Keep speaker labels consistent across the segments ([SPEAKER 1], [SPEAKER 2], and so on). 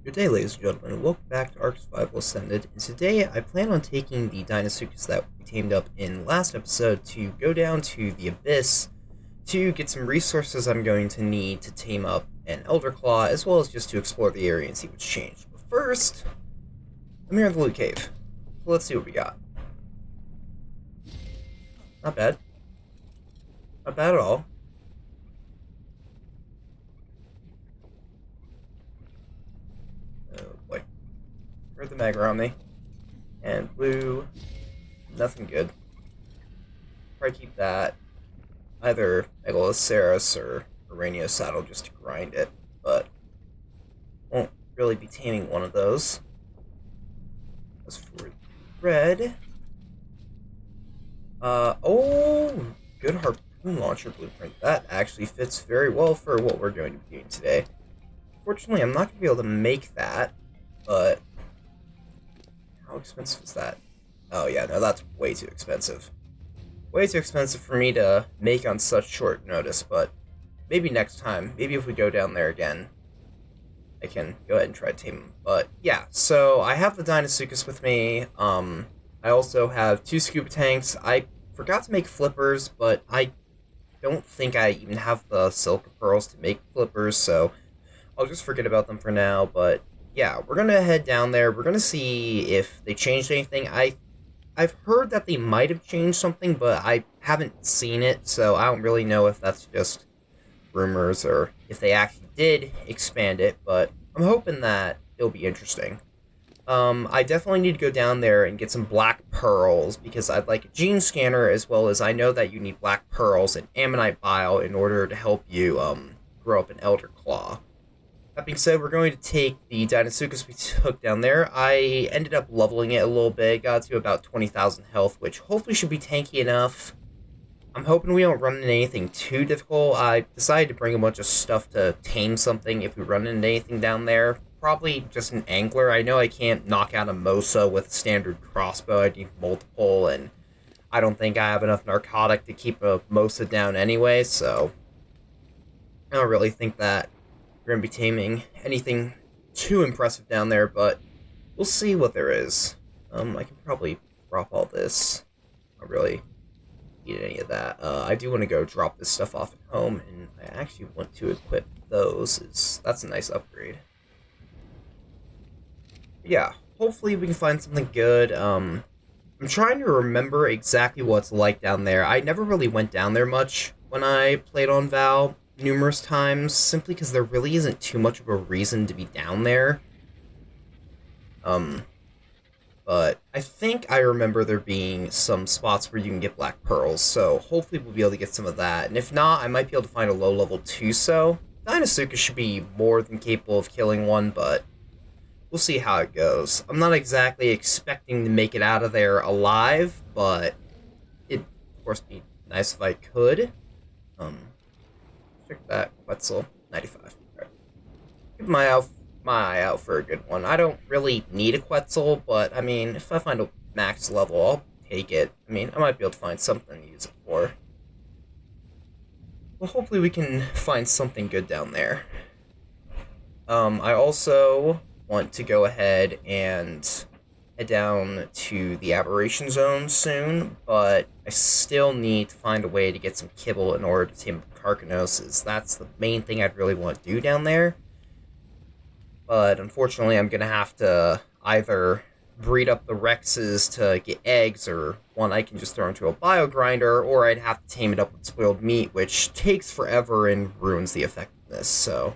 [SPEAKER 1] Good day, ladies and gentlemen, and welcome back to Ark Survival Ascended. And today, I plan on taking the Deinosuchus that we tamed up in last episode to go down to the Abyss to get some resources I'm going to need to tame up an Elder Claw, as well as just to explore the area and see what's changed. But first, I'm here in the Loot Cave. So let's see what we got. Not bad. Not bad at all. Oh boy. Heard the mag around me. And blue, nothing good. Probably keep that. Either Megaloceros or Uranio Saddle just to grind it, but won't really be taming one of those. As for red, oh, good harpoon launcher blueprint. That actually fits very well for what we're going to be doing today. Fortunately, I'm not going to be able to make that, but how expensive is that? Oh yeah, no, that's way too expensive. Way too expensive for me to make on such short notice, but maybe next time, maybe if we go down there again, I can go ahead and try to tame him. But yeah, so I have the Deinosuchus with me. I also have 2 scuba tanks. I forgot to make flippers, but I don't think I even have the silica pearls to make flippers, so I'll just forget about them for now. But yeah, we're gonna head down there. We're gonna see if they changed anything. I've heard that they might have changed something, but I haven't seen it, so I don't really know if that's just rumors or if they actually did expand it, but I'm hoping that it'll be interesting. I definitely need to go down there and get some black pearls, because I'd like a gene scanner, as well as I know that you need black pearls and ammonite bile in order to help you, grow up an Elder Claw. That being said, we're going to take the Deinosuchus we took down there. I ended up leveling it a little bit, got to about 20,000 health, which hopefully should be tanky enough. I'm hoping we don't run into anything too difficult. I decided to bring a bunch of stuff to tame something if we run into anything down there. Probably just an angler. I know I can't knock out a Mosa with a standard crossbow. I need multiple, and I don't think I have enough narcotic to keep a Mosa down anyway, so I don't really think that we're going to be taming anything too impressive down there, but we'll see what there is. I can probably drop all this. I don't really need any of that. I do want to go drop this stuff off at home, and I actually want to equip those. That's a nice upgrade. Yeah, hopefully we can find something good. I'm trying to remember exactly what it's like down there. I never really went down there much when I played on Val numerous times, simply because there really isn't too much of a reason to be down there. But I think I remember there being some spots where you can get black pearls, so hopefully we'll be able to get some of that. And if not, I might be able to find a low level 2, so Deinosuchus should be more than capable of killing one, but we'll see how it goes. I'm not exactly expecting to make it out of there alive, but it'd, of course, be nice if I could. Check that. Quetzal, 95. Right. Keep my eye out for a good one. I don't really need a Quetzal, but, I mean, if I find a max level, I'll take it. I mean, I might be able to find something to use it for. Well, hopefully we can find something good down there. I also want to go ahead and head down to the aberration zone soon, but I still need to find a way to get some kibble in order to tame Carcanoses. That's the main thing I'd really want to do down there. But unfortunately, I'm going to have to either breed up the Rexes to get eggs, or one I can just throw into a bio grinder, or I'd have to tame it up with spoiled meat, which takes forever and ruins the effectiveness. So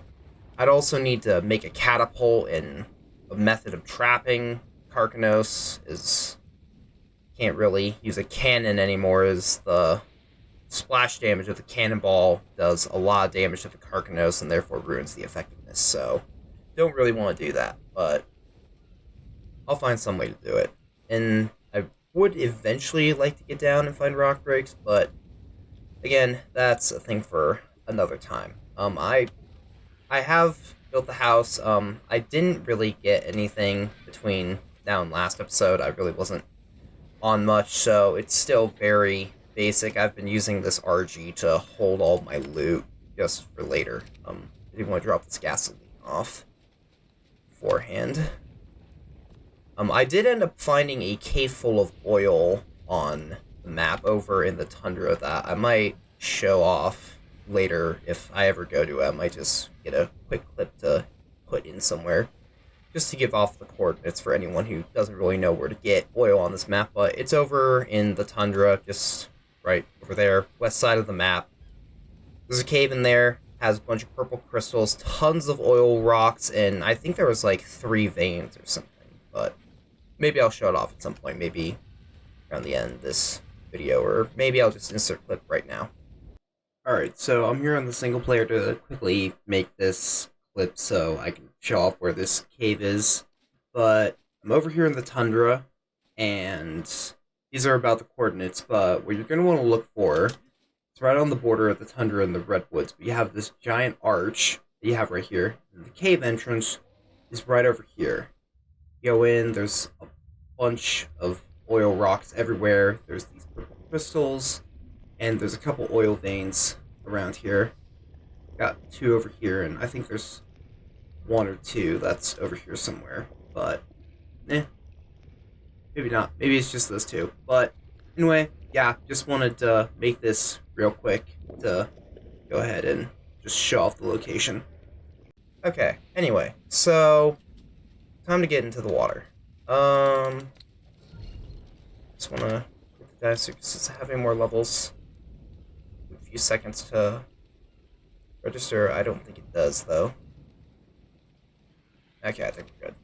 [SPEAKER 1] I'd also need to make a catapult and a method of trapping Carcanos. Can't really use a cannon anymore, as the splash damage of the cannonball does a lot of damage to the Carcanos and therefore ruins the effectiveness. So don't really want to do that, but I'll find some way to do it. And I would eventually like to get down and find rock breaks, but again, that's a thing for another time. I have built the house. I didn't really get anything between now and last episode. I really wasn't on much, so it's still very basic. I've been using this RG to hold all my loot just for later. I didn't want to drop this gasoline off before beforehand. I did end up finding a cave full of oil on the map over in the tundra that I might show off later if I ever go to it. I might just get a quick clip to put in somewhere just to give off the coordinates for anyone who doesn't really know where to get oil on this map. But it's over in the tundra, just right over there, west side of the map. There's a cave in there, has a bunch of purple crystals, tons of oil rocks, and I think there was like 3 veins or something. But maybe I'll show it off at some point, maybe around the end of this video, or maybe I'll just insert a clip right now. Alright, so I'm here on the single player to quickly make this clip so I can show off where this cave is. But I'm over here in the tundra, and these are about the coordinates, but what you're going to want to look for, it's right on the border of the tundra and the redwoods, but you have this giant arch that you have right here, and the cave entrance is right over here. You go in, there's a bunch of oil rocks everywhere, there's these purple crystals, and there's a couple oil veins around here. Got 2 over here, and I think there's 1 or 2 that's over here somewhere, but maybe not. Maybe it's just those 2. But anyway, yeah, just wanted to make this real quick to go ahead and just show off the location. Okay, anyway, so time to get into the water. Just wanna get the dinosaur because it's having more levels. A few seconds to register. I don't think it does though. Okay, I think we're good.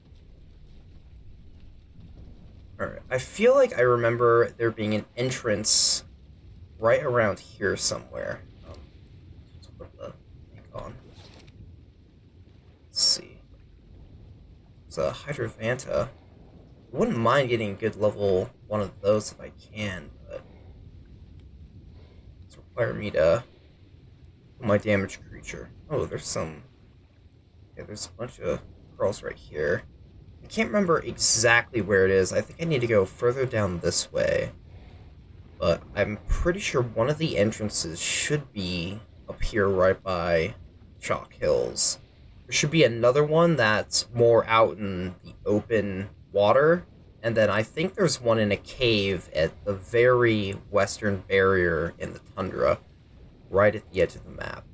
[SPEAKER 1] Alright, I feel like I remember there being an entrance right around here somewhere. Let's put the mic on. Let's see. It's a Hydravanta. I wouldn't mind getting a good level 1 of those if I can, but it's require me to kill my damaged creature. Oh, there's some. Yeah, there's a bunch of pearls right here. I can't remember exactly where it is. I think I need to go further down this way. But I'm pretty sure one of the entrances should be up here right by Chalk Hills. There should be another one that's more out in the open water. And then I think there's one in a cave at the very western barrier in the tundra, right at the edge of the map.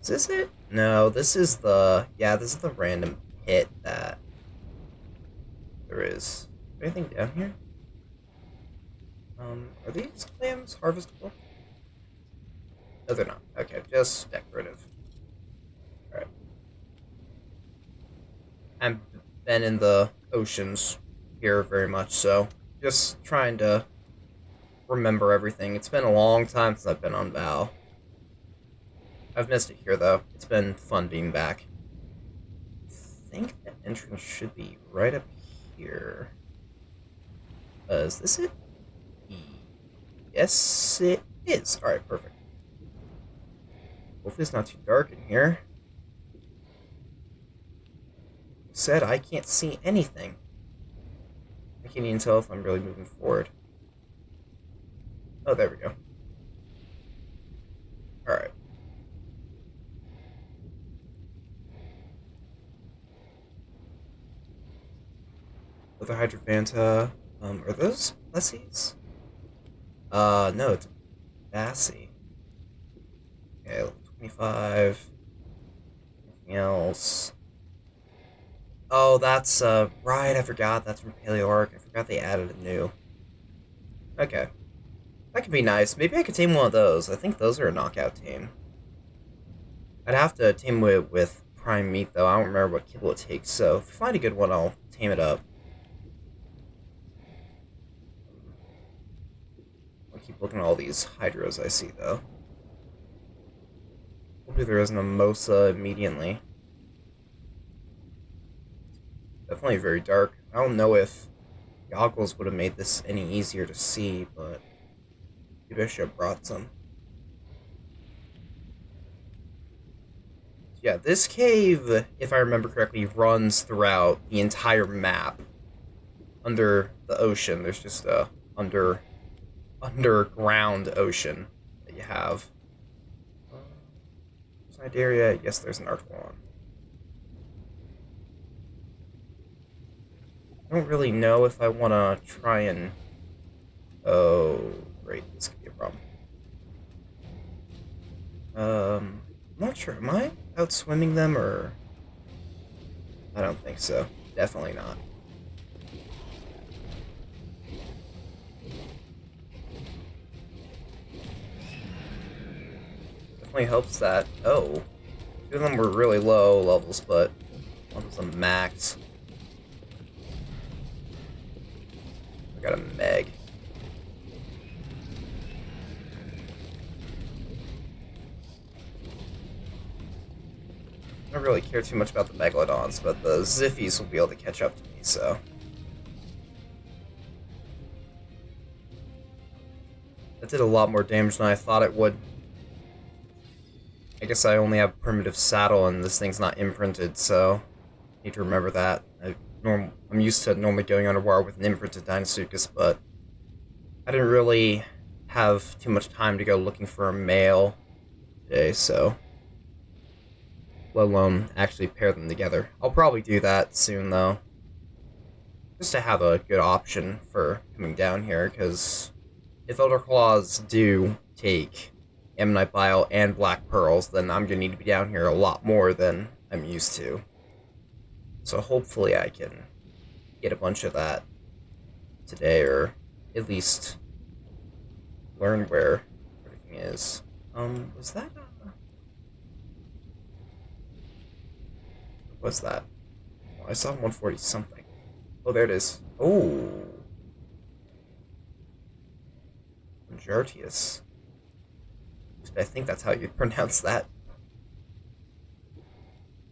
[SPEAKER 1] Is this it? No, this is the... Yeah, this is the random pit that there is. Is there anything down here? Are these clams harvestable? No, they're not. Okay, just decorative. Alright. I've been in the oceans here very much, so just trying to remember everything. It's been a long time since I've been on Val. I've missed it here, though. It's been fun being back. I think the entrance should be right up here. Is this it? Yes, it is. Alright, perfect. Hopefully it's not too dark in here. Said I can't see anything. I can't even tell if I'm really moving forward. Oh, there we go. Alright. Other Hydravanta. Are those Lessies? No, it's Bassie. Okay, level 25. Anything else? Oh, that's, right, I forgot. That's from Paleoarc. I forgot they added a new. Okay. That could be nice. Maybe I could tame one of those. I think those are a knockout tame. I'd have to tame it with prime meat, though. I don't remember what kibble it takes, so if I find a good one, I'll tame it up. I'll keep looking at all these hydras I see, though. Hopefully there isn't a Mosa immediately. Definitely very dark. I don't know if goggles would have made this any easier to see, but maybe I should have brought some. Yeah, this cave, if I remember correctly, runs throughout the entire map. Under the ocean, there's just a underground ocean that you have. Sideria, yes, there's an Archelon. I don't really know if I want to try and... Oh, great, this could be a problem. I'm not sure. Am I out swimming them, or... I don't think so. Definitely not. Definitely helps that... Oh. Two of them were really low levels, but one was a max. I got a Meg. I don't really care too much about the Megalodons, but the Ziffies will be able to catch up to me, so... That did a lot more damage than I thought it would. I guess I only have primitive saddle and this thing's not imprinted, so... I need to remember that. I'm used to normally going underwater with an imprinted Deinosuchus, but... I didn't really have too much time to go looking for a male today, so... Let alone actually pair them together. I'll probably do that soon, though. Just to have a good option for coming down here, because if Elder Claws do take Ammonite Bile and Black Pearls, then I'm going to need to be down here a lot more than I'm used to. So hopefully I can get a bunch of that today, or at least learn where everything is. Was that... What's that? Oh, I saw 140 something. Oh, there it is. Oh. Jartius. I think that's how you'd pronounce that.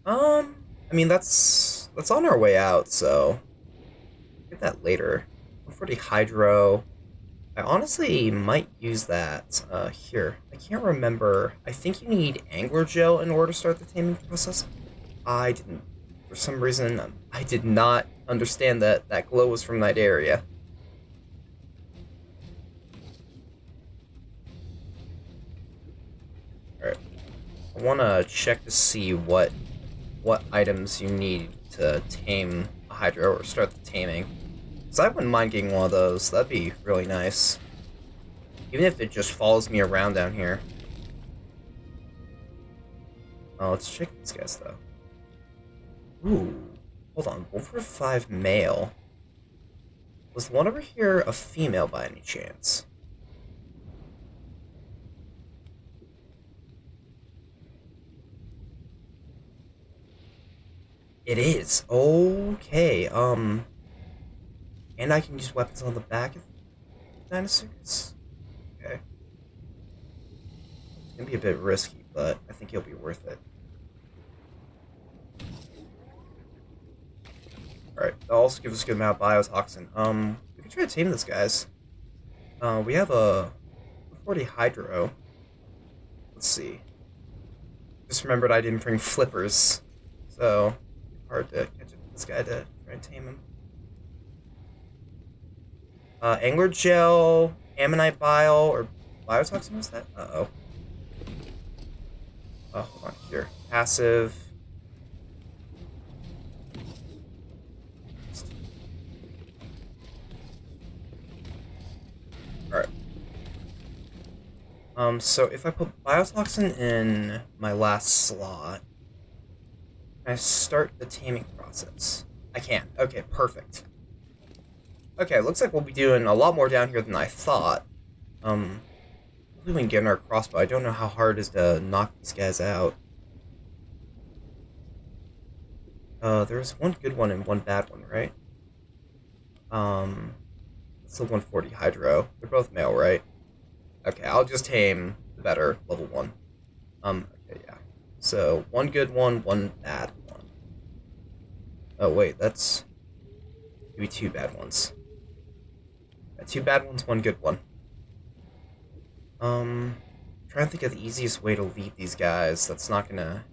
[SPEAKER 1] I mean, that's on our way out, so... Get that later. 140 Hydro. I honestly might use that, here. I can't remember. I think you need Angler Gel in order to start the taming process. I didn't, for some reason, I did not understand that that glow was from that area. Alright. I want to check to see what items you need to tame a Hydro or start the taming. Because I wouldn't mind getting one of those. That'd be really nice. Even if it just follows me around down here. Oh, let's check these guys, though. Ooh, hold on. 145 male. Was the one over here a female by any chance? It is. Okay, and I can use weapons on the back of Deinosuchus? Okay. It's gonna be a bit risky, but I think it'll be worth it. Alright, that also gives us a good amount of biotoxin. We can try to tame this, guys. We have a 40 Hydro. Let's see. Just remembered I didn't bring flippers, so hard to catch this guy to try and tame him. Angler Gel, Ammonite Bile, or Biotoxin, was that? Uh-oh. Oh, hold on here. Passive. Alright. So if I put Biotoxin in my last slot, can I start the taming process? I can. Okay, perfect. Okay, looks like we'll be doing a lot more down here than I thought. Hopefully we can get in our crossbow. I don't know how hard it is to knock these guys out. There's one good one and one bad one, right? It's the 140 Hydro. They're both male, right? Okay, I'll just tame the better level 1. Okay, yeah. So, one good one bad one. Oh, wait, that's... maybe two bad ones. Yeah, two bad ones, one good one. Trying to think of the easiest way to lead these guys that's not gonna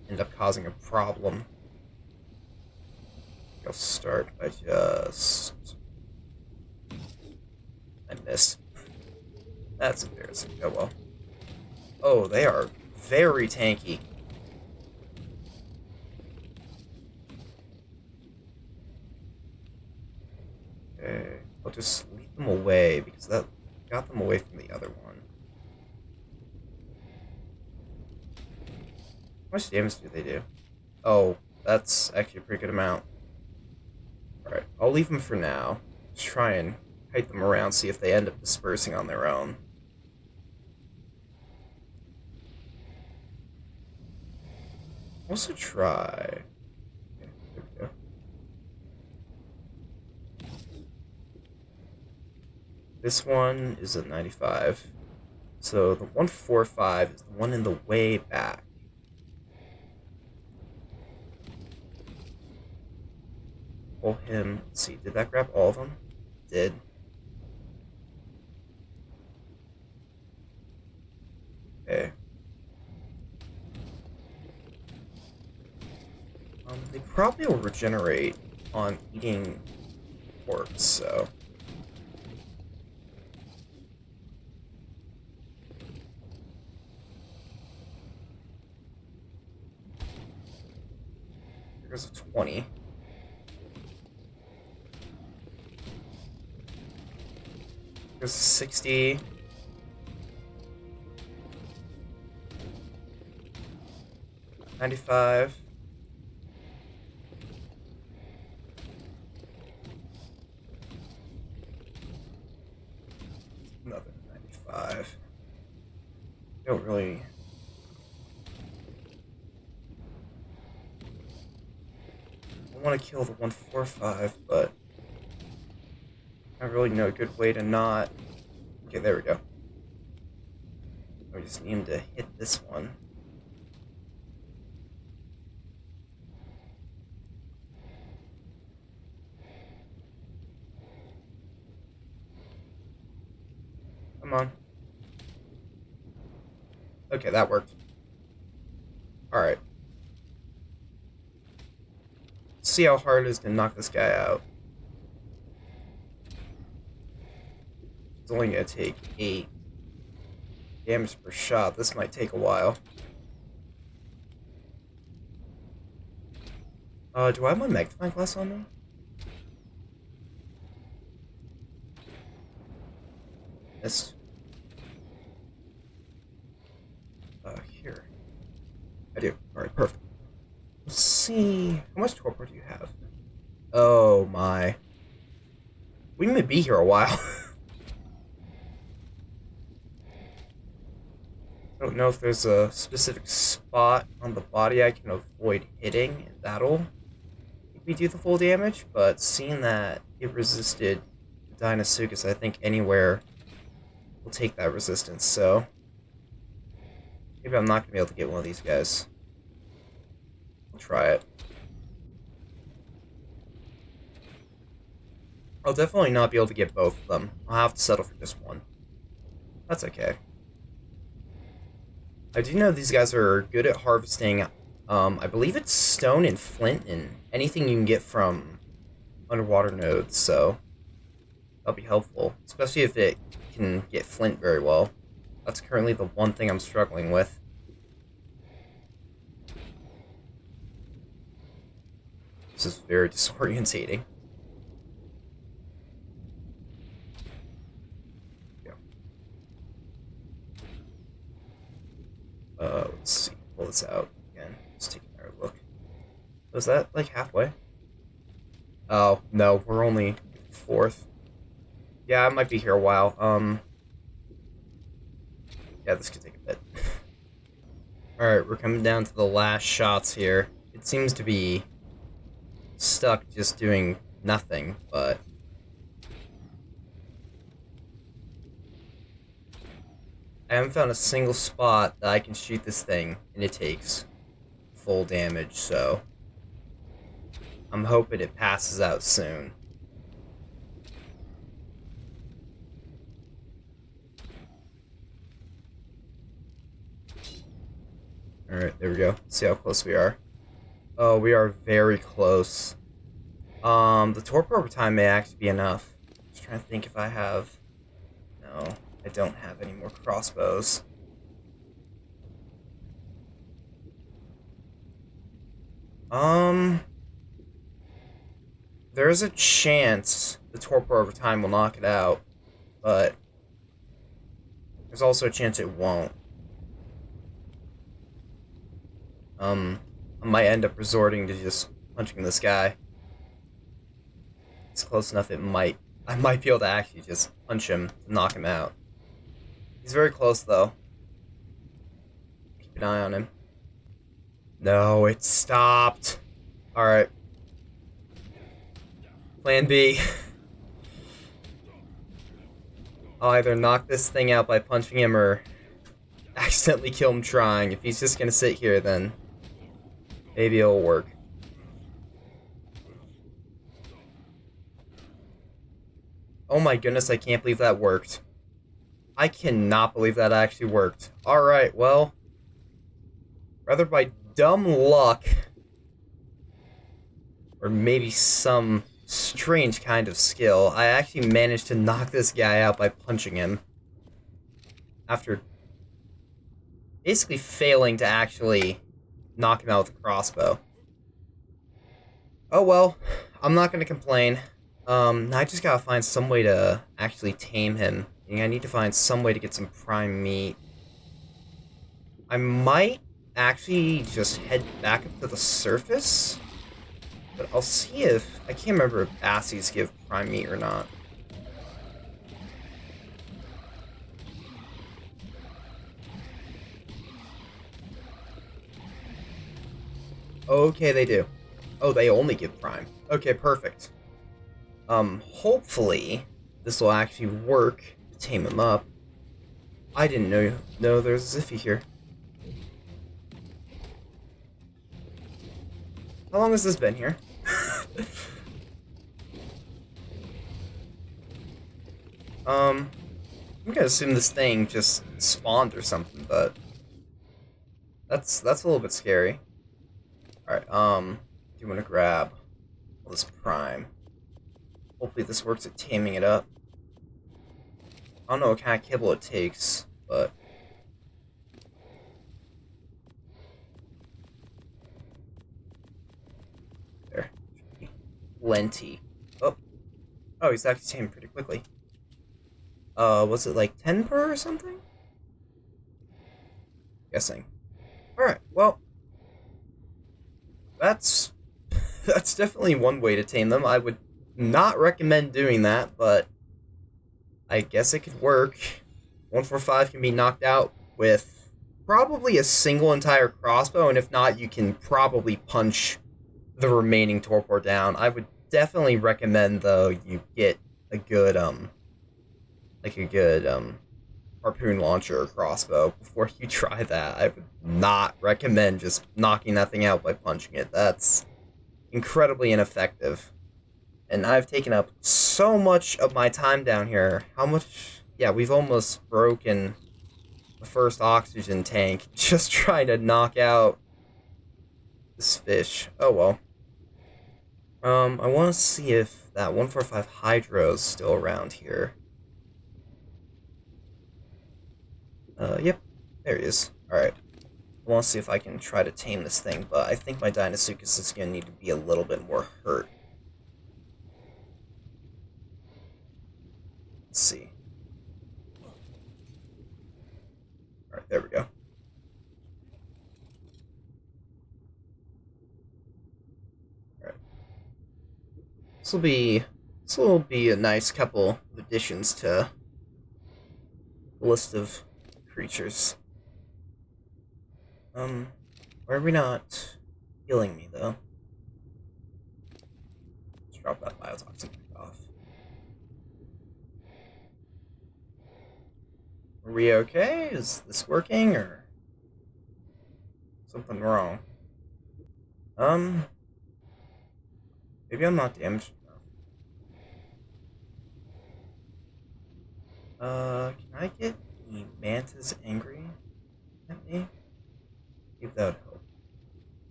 [SPEAKER 1] end up causing a problem. I'll start by just... I missed. That's embarrassing. Oh well. Oh, they are very tanky. Okay, I'll just leave them away because that got them away from the other one. How much damage do they do? Oh, that's actually a pretty good amount. Alright, I'll leave them for now. Just try and kite them around, see if they end up dispersing on their own. Also try... Okay, there we go. This one is a 95. So the 145 is the one in the way back. Pull him. Let's see, did that grab all of them? Did. Okay. They probably will regenerate on eating corpse, so... There's a 20. There's a 60. $95. Another 95. Don't really... I want to kill the 145, but... I really know a good way to not... Okay, there we go. We just need him to hit this one. Come on. Okay, that worked. Alright. See how hard it is to knock this guy out. It's only gonna take 8 damage per shot. This might take a while. Do I have my magnifying glass on me? Yes. Here. I do. Alright, perfect. Let's see. How much torpor do you have? Oh my. We may be here a while. I don't know if there's a specific spot on the body I can avoid hitting, and that'll make me do the full damage, but seeing that it resisted Dinosuchus, I think anywhere will take that resistance, so maybe I'm not going to be able to get one of these guys. I'll try it. I'll definitely not be able to get both of them. I'll have to settle for just one. That's okay. I do know these guys are good at harvesting, I believe it's stone and flint and anything you can get from underwater nodes, so that'll be helpful, especially if it can get flint very well. That's currently the one thing I'm struggling with. This is very disorientating. Let's see. Pull this out again. Let's take another look. Was that like halfway? Oh, no, we're only 4th. Yeah, I might be here a while. Yeah, this could take a bit. Alright, we're coming down to the last shots here. It seems to be stuck just doing nothing, but... I haven't found a single spot that I can shoot this thing, and it takes full damage, so... I'm hoping it passes out soon. Alright, there we go. Let's see how close we are. Oh, we are very close. The torpor over time may actually be enough. Just trying to think if I have... No, I don't have any more crossbows. There's a chance the torpor over time will knock it out, but there's also a chance it won't. I might end up resorting to just punching this guy. It's close enough, I might be able to actually just punch him to knock him out. He's very close, though. Keep an eye on him. No, it stopped. Alright. Plan B. I'll either knock this thing out by punching him or accidentally kill him trying. If he's just gonna sit here, then maybe it'll work. Oh my goodness, I can't believe that worked. I cannot believe that actually worked. Alright, well, rather by dumb luck, or maybe some strange kind of skill, I actually managed to knock this guy out by punching him. After basically failing to actually knock him out with a crossbow. Oh well, I'm not gonna complain. I just gotta find some way to actually tame him. I need to find some way to get some prime meat. I might actually just head back up to the surface, but I'll see if... I can't remember if bassies give prime meat or not. Okay, they do. Oh, they only give prime. Okay, perfect. Hopefully this will actually work to tame him up. I didn't know there's a Ziffy here. How long has this been here? I'm gonna assume this thing just spawned or something, but that's a little bit scary. Alright, do you want to grab all this prime? Hopefully this works at taming it up. I don't know what kind of kibble it takes, but... there. Plenty. Oh, he's actually tamed pretty quickly. Was it like 10 per or something? Guessing. Alright, well... That's definitely one way to tame them. I would not recommend doing that, but I guess it could work. 145 can be knocked out with probably a single entire crossbow, and if not, you can probably punch the remaining torpor down. I would definitely recommend, though, you get a good, harpoon launcher or crossbow before you try that. I would not recommend just knocking that thing out by punching it. That's incredibly ineffective. And I've taken up so much of my time down here. How much? Yeah, we've almost broken the first oxygen tank just trying to knock out this fish. Oh well. I want to see if that 145 Hydro is still around here. Yep, there he is. Alright. I want to see if I can try to tame this thing, but I think my Deinosuchus is going to need to be a little bit more hurt. Let's see. Alright, there we go. Alright. This will be a nice couple of additions to the list of creatures. Why are we not healing me, though? Let's drop that biotoxin off. Are we okay? Is this working, or something wrong? Maybe I'm not damaged enough. Can I get the mantas angry at me? If that would help.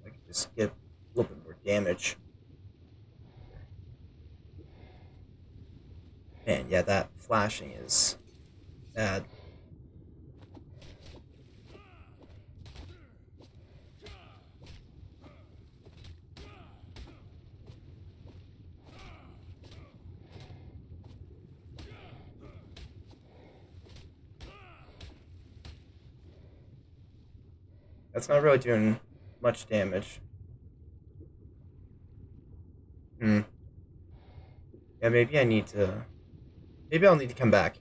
[SPEAKER 1] I could just get a little bit more damage. Man, yeah, that flashing is bad. That's not really doing much damage. Hmm. Yeah, maybe I need to... Maybe I'll need to come back.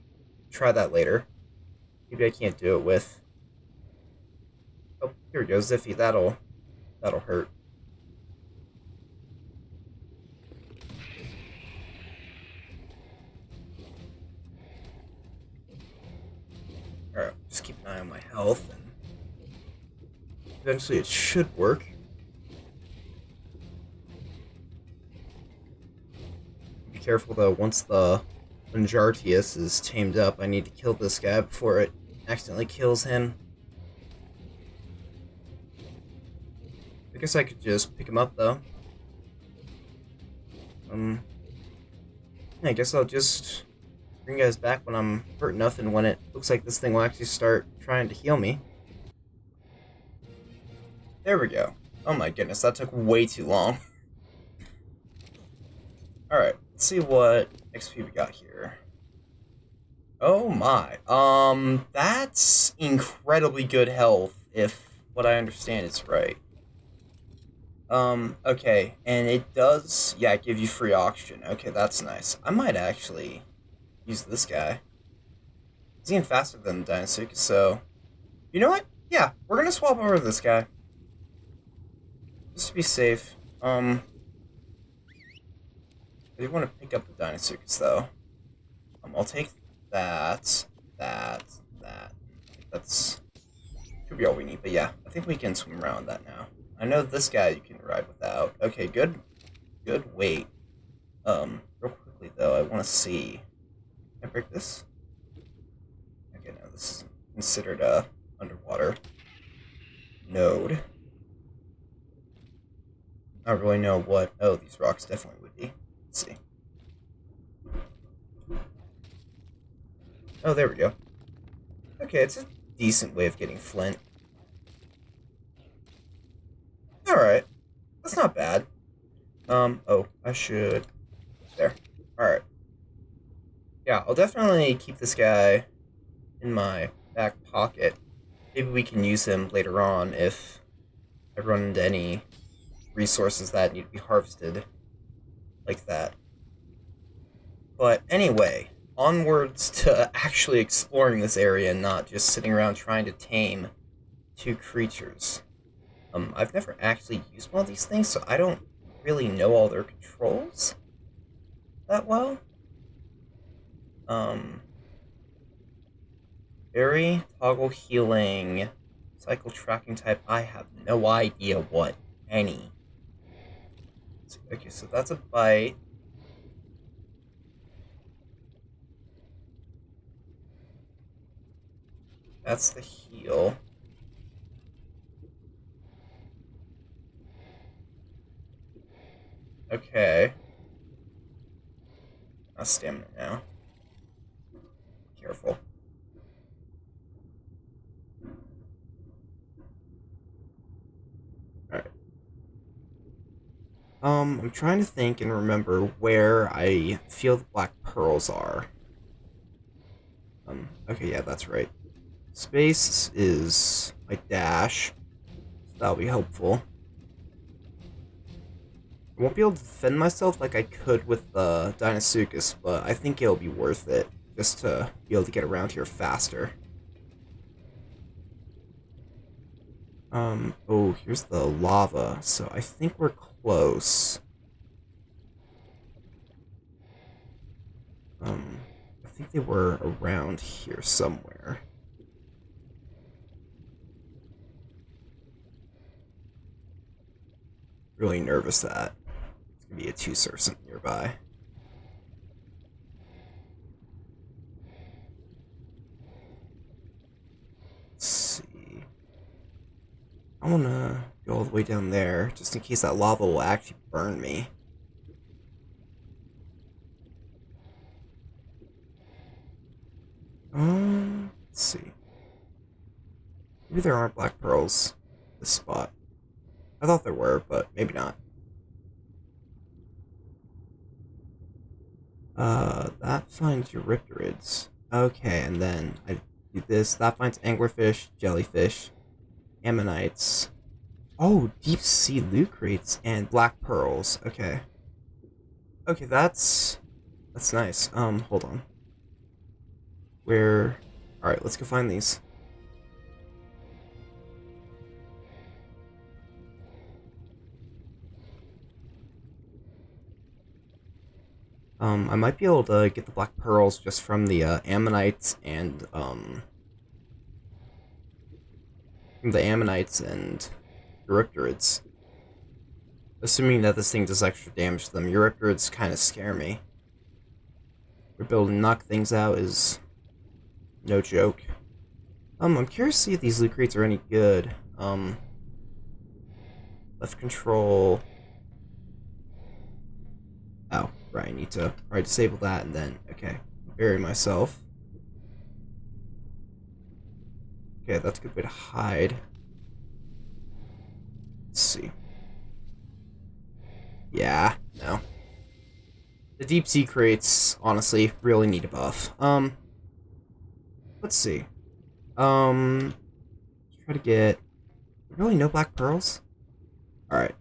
[SPEAKER 1] Try that later. Maybe I can't do it with... Oh, here we go, Ziffy. That'll hurt. Alright, just keep an eye on my health, and eventually it should work. Be careful though, once the Manjartius is tamed up, I need to kill this guy before it accidentally kills him. I guess I could just pick him up though. I guess I'll just bring you guys back when I'm hurt enough and when it looks like this thing will actually start trying to heal me. There we go. Oh my goodness, that took way too long. Alright, let's see what XP we got here. Oh my. That's incredibly good health, if what I understand is right. Okay, and it does, yeah, give you free oxygen. Okay, that's nice. I might actually use this guy. He's even faster than the Dinosuke, so... You know what? Yeah, we're gonna swap over to this guy. Just to be safe. I do want to pick up the Dinosuke, though. I'll take that. That's... Could be all we need, but yeah, I think we can swim around that now. I know this guy you can ride without. Okay, good weight. Real quickly though, I want to see. Can I break this? Okay, no, this is considered a underwater node. I don't really know what. Oh, these rocks definitely would be. Let's see. Oh, there we go. Okay, it's a decent way of getting flint. Alright. That's not bad. Oh, I should... There. Alright. Yeah, I'll definitely keep this guy in my back pocket. Maybe we can use him later on if I run into any resources that need to be harvested like that. But anyway, onwards to actually exploring this area and not just sitting around trying to tame two creatures. I've never actually used one of these things, so I don't really know all their controls that well. Berry, toggle healing, cycle tracking type, I have no idea what any. Okay, so that's a bite. That's the heal. Okay. That's stamina now. Careful. Alright. I'm trying to think and remember where I feel the black pearls are. Okay, yeah, that's right. Space is my dash, so that'll be helpful. I won't be able to defend myself like I could with the Dinosuchus, but I think it'll be worth it just to be able to get around here faster. Oh, here's the lava, so I think we're close. I think they were around here somewhere. Really nervous that it's gonna be a two-surson nearby. Let's see. I wanna go all the way down there, just in case that lava will actually burn me. Let's see. Maybe there aren't black pearls in this spot. I thought there were, but maybe not. That finds Eurypterids. Okay, and then I do this. That finds anglerfish, jellyfish. Ammonites. Oh, deep sea loot crates and black pearls. Okay. Okay, that's nice. Hold on. Where? All right, let's go find these. I might be able to get the black pearls just from the ammonites and Eurypterids. Assuming that this thing does extra damage to them, Eurypterids kind of scare me. Their ability to knock things out is no joke. I'm curious to see if these loot crates are any good. Left control. Oh, right, I need to disable that and then, okay, bury myself. Okay, that's a good way to hide. Let's see. Yeah, no. The deep sea crates, honestly, really need a buff. Let's see. Try to get really no black pearls. All right.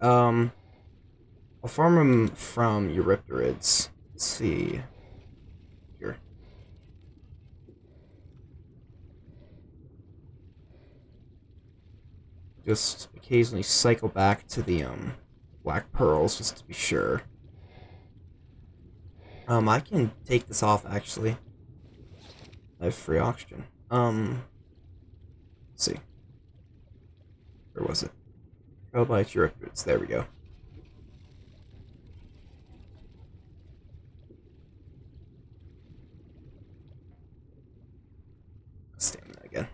[SPEAKER 1] I'll farm them from Eurypterids. Let's see. Here. Just occasionally cycle back to the black pearls just to be sure. I can take this off actually. I have free oxygen. Let's see. Where was it? Oh, by Eurypterids. There we go. Stamina again.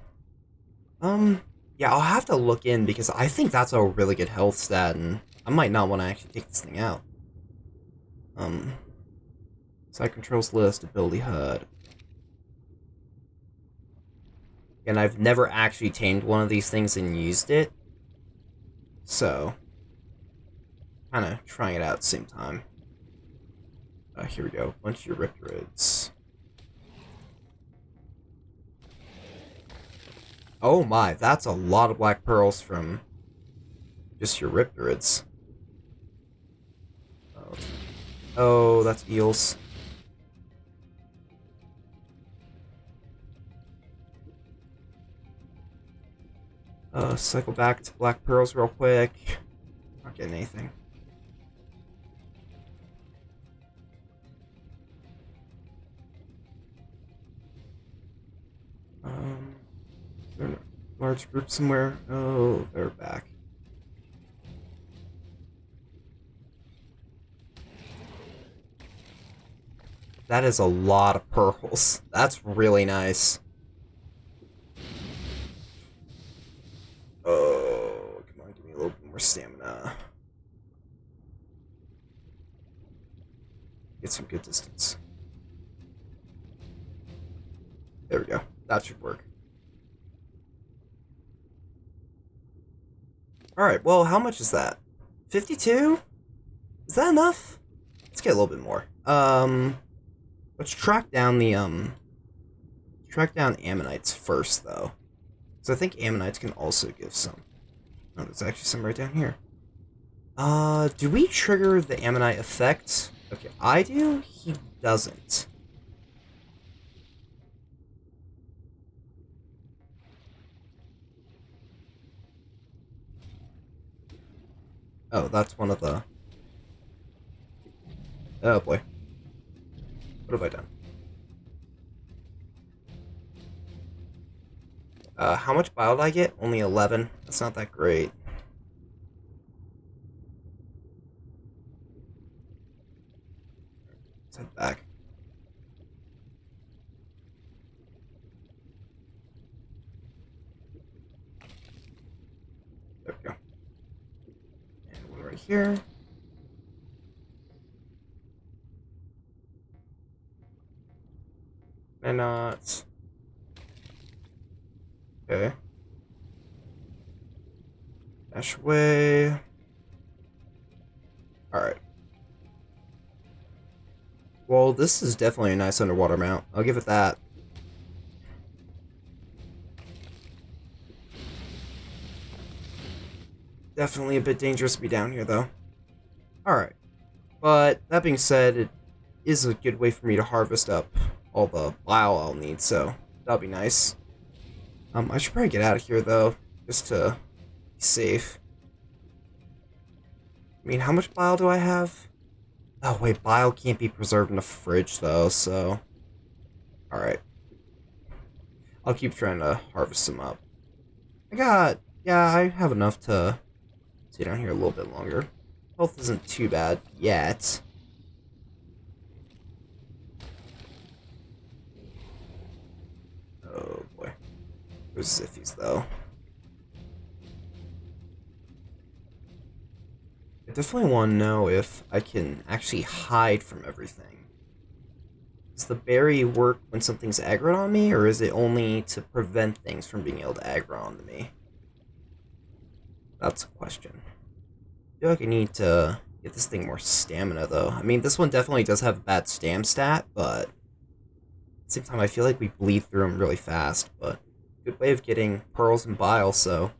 [SPEAKER 1] Yeah, I'll have to look in because I think that's a really good health stat, and I might not want to actually take this thing out. Side controls list, ability HUD. And I've never actually tamed one of these things and used it. So, kind of trying it out at the same time. Here we go. Bunch of Eurypterids. Oh my, that's a lot of black pearls from just Eurypterids. Oh, that's eels. Cycle back to black pearls real quick. Not getting anything. They're in a large group somewhere. Oh, they're back. That is a lot of pearls. That's really nice. Oh, come on, give me a little bit more stamina. Get some good distance. There we go. That should work. Alright, well, how much is that? 52? Is that enough? Let's get a little bit more. Let's track down the, track down ammonites first, though. So I think ammonites can also give some. Oh, there's actually some right down here. Do we trigger the ammonite effect? Okay, I do. He doesn't. Oh, that's one of the... Oh boy. What have I done? How much bio did I get? Only 11. That's not that great. Let's head back. There we go. And one right here. And not. Okay. Dash away. Alright. Well, this is definitely a nice underwater mount. I'll give it that. Definitely a bit dangerous to be down here, though. Alright. But, that being said, it is a good way for me to harvest up all the bile I'll need, so that'll be nice. I should probably get out of here, though, just to be safe. I mean, how much bile do I have? Oh, wait, bile can't be preserved in a fridge, though, so... Alright. I'll keep trying to harvest them up. Yeah, I have enough to stay down here a little bit longer. Health isn't too bad yet. Oh, boy. There's Ziffies, though. I definitely want to know if I can actually hide from everything. Does the berry work when something's aggroed on me, or is it only to prevent things from being able to aggro onto me? That's a question. I feel like I need to get this thing more stamina, though. I mean, this one definitely does have a bad stam stat, but at the same time, I feel like we bleed through them really fast, but good way of getting pearls and bile, so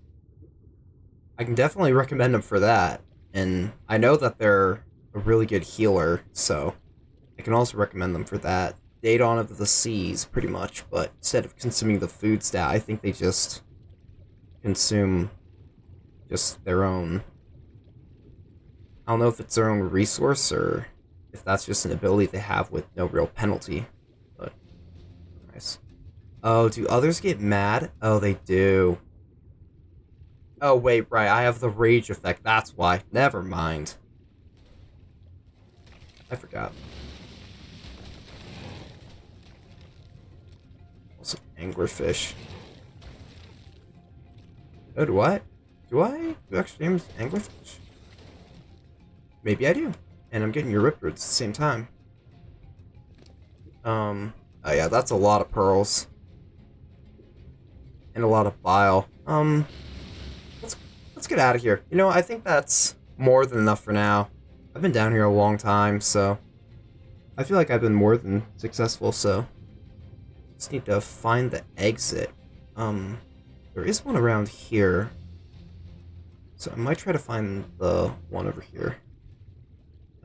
[SPEAKER 1] I can definitely recommend them for that. And I know that they're a really good healer, so I can also recommend them for that. Daedon of the Seas, pretty much, but instead of consuming the food stat, I think they just consume just their own... I don't know if it's their own resource, or if that's just an ability they have with no real penalty, but nice. Oh, do others get mad? Oh, they do. Oh, wait, right, I have the rage effect, that's why. Never mind. I forgot. Also, anglerfish. Oh, do I? Do I actually name anglerfish? Maybe I do. And I'm getting your riptoods at the same time. Oh yeah, that's a lot of pearls. And a lot of bile. Let's get out of here. You know, I think that's more than enough for now. I've been down here a long time, so I feel like I've been more than successful, so just need to find the exit. There is one around here. So I might try to find the one over here.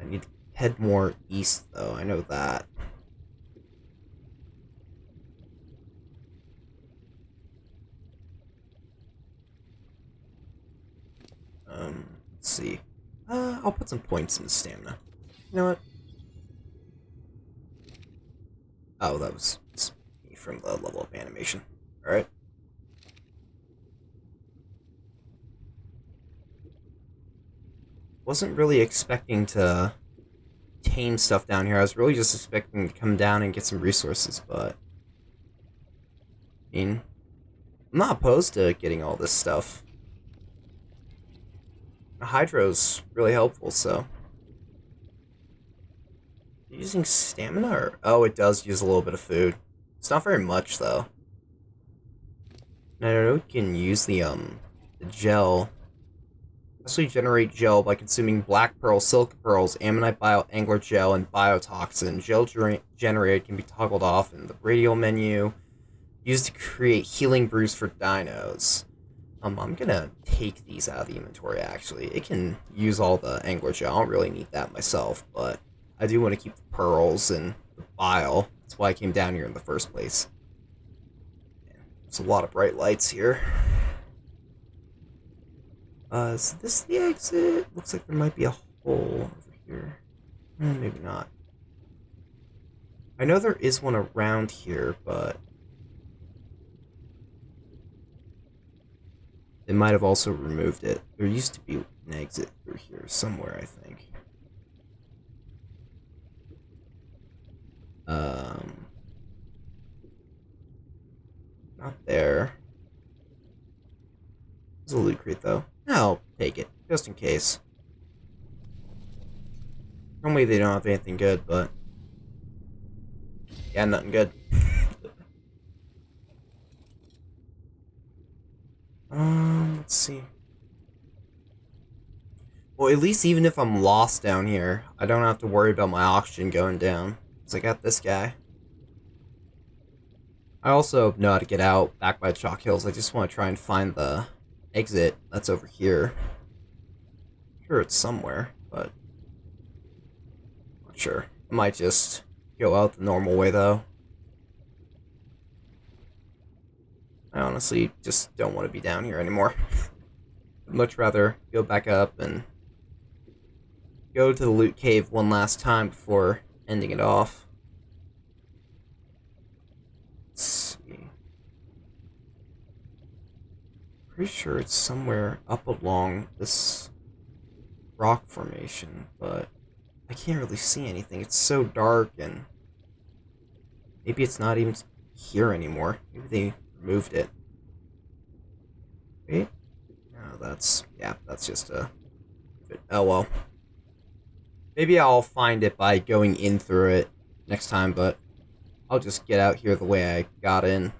[SPEAKER 1] I need to head more east, though. I know that. Let's see. I'll put some points in the stamina. You know what? Oh, that was me from the level up animation. Alright. Wasn't really expecting to tame stuff down here. I was really just expecting to come down and get some resources, but... I mean, I'm not opposed to getting all this stuff. Hydro's really helpful, so... Using stamina, or... Oh, it does use a little bit of food. It's not very much, though. And I know we can use the gel. Especially generate gel by consuming black pearl, silk pearls, ammonite bile, angler gel, and biotoxin. Gel generated can be toggled off in the radial menu. Used to create healing brews for dinos. I'm gonna take these out of the inventory, actually. It can use all the angler gel. I don't really need that myself, but I do want to keep the pearls and the bile. That's why I came down here in the first place. There's a lot of bright lights here. Is this the exit? Looks like there might be a hole over here. Maybe not. I know there is one around here, but... They might have also removed it. There used to be an exit through here somewhere, I think. Not there. There's a loot crate, though. I'll take it, just in case. Normally they don't have anything good, but... Yeah, nothing good. Let's see. Well, at least even if I'm lost down here, I don't have to worry about my oxygen going down. Because I got this guy. I also know how to get out back by the chalk hills. I just want to try and find the exit that's over here. sure it's somewhere, but not sure. I might just go out the normal way, though. I honestly just don't want to be down here anymore. I'd much rather go back up and go to the loot cave one last time before ending it off. Let's see. Pretty sure it's somewhere up along this rock formation, but I can't really see anything. It's so dark, and maybe it's not even here anymore. Maybe they removed it. Wait. No, that's just a... Oh well. Maybe I'll find it by going in through it next time, but I'll just get out here the way I got in.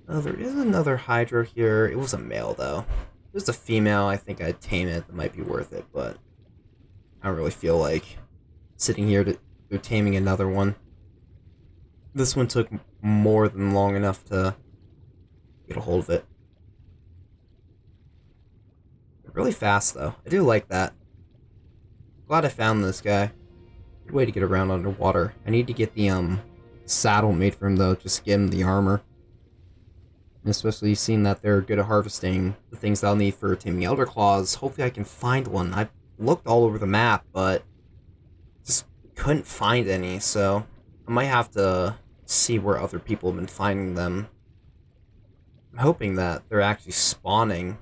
[SPEAKER 1] Oh, there is another Hydra here. It was a male, though. If it was a female, I think I'd tame it. That might be worth it, but I don't really feel like sitting here to taming another one. This one took more than long enough to get a hold of it. Really fast, though. I do like that. Glad I found this guy. Good way to get around underwater. I need to get the saddle made for him, though, just to get him the armor. And especially seeing that they're good at harvesting the things I'll need for taming Elder Claws. Hopefully I can find one. I've looked all over the map, but just couldn't find any, so I might have to see where other people have been finding them. I'm hoping that they're actually spawning.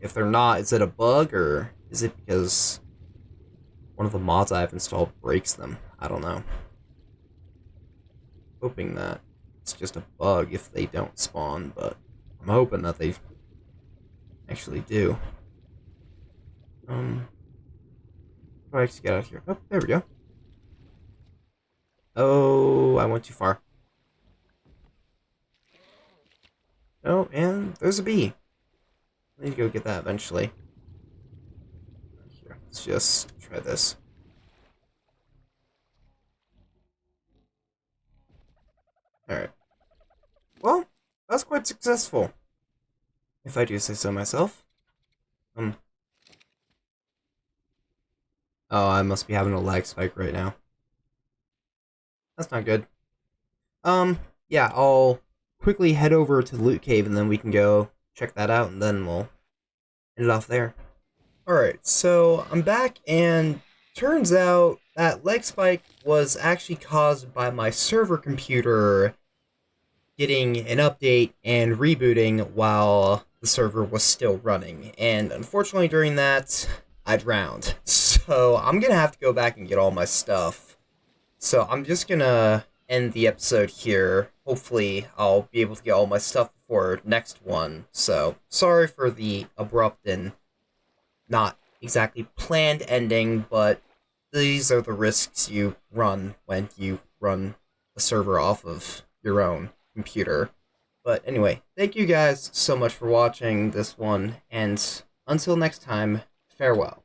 [SPEAKER 1] If they're not, is it a bug, or is it because one of the mods I've installed breaks them? I don't know. Hoping that it's just a bug if they don't spawn, but I'm hoping that they actually do. Probably just get out of here. Oh, there we go. Oh, I went too far. Oh, and there's a bee. I need to go get that eventually. Here, let's just try this. Alright. Well, that's quite successful, if I do say so myself. Oh, I must be having a lag spike right now. That's not good. Yeah, I'll quickly head over to the loot cave and then we can go check that out and then we'll end it off there. Alright, so I'm back and turns out that lag spike was actually caused by my server computer getting an update and rebooting while the server was still running. And unfortunately during that, I drowned. So I'm gonna have to go back and get all my stuff. So I'm just gonna end the episode here. Hopefully I'll be able to get all my stuff before next one. So sorry for the abrupt and not exactly planned ending, but these are the risks you run when you run a server off of your own computer. But anyway, thank you guys so much for watching this one, and until next time, farewell.